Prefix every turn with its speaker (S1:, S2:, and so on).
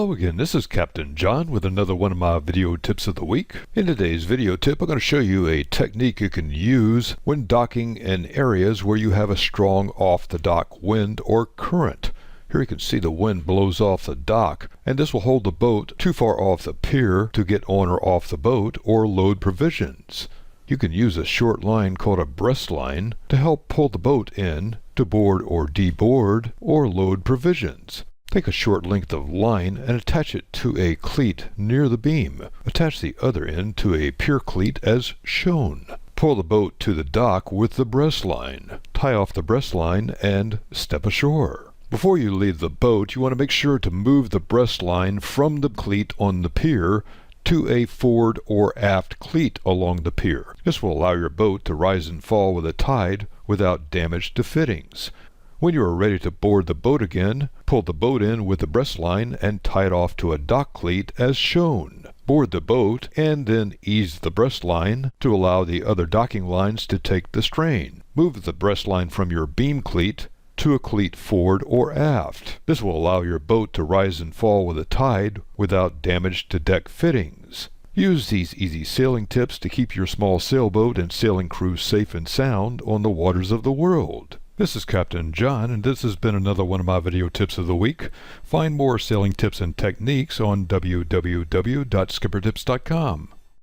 S1: Hello again, this is Captain John with another one of my video tips of the week. In today's video tip, I'm going to show you a technique you can use when docking in areas where you have a strong off-the-dock wind or current. Here you can see the wind blows off the dock, and this will hold the boat too far off the pier to get on or off the boat or load provisions. You can use a short line called a breast line to help pull the boat in to board or deboard or load provisions. Take a short length of line and attach it to a cleat near the beam. Attach the other end to a pier cleat as shown. Pull the boat to the dock with the breast line. Tie off the breast line and step ashore. Before you leave the boat, you want to make sure to move the breast line from the cleat on the pier to a forward or aft cleat along the pier. This will allow your boat to rise and fall with the tide without damage to fittings. When you are ready to board the boat again, pull the boat in with the breast line and tie it off to a dock cleat as shown. Board the boat and then ease the breast line to allow the other docking lines to take the strain. Move the breast line from your beam cleat to a cleat forward or aft. This will allow your boat to rise and fall with the tide without damage to deck fittings. Use these easy sailing tips to keep your small sailboat and sailing crew safe and sound on the waters of the world. This is Captain John, and this has been another one of my video tips of the week. Find more sailing tips and techniques on www.skippertips.com.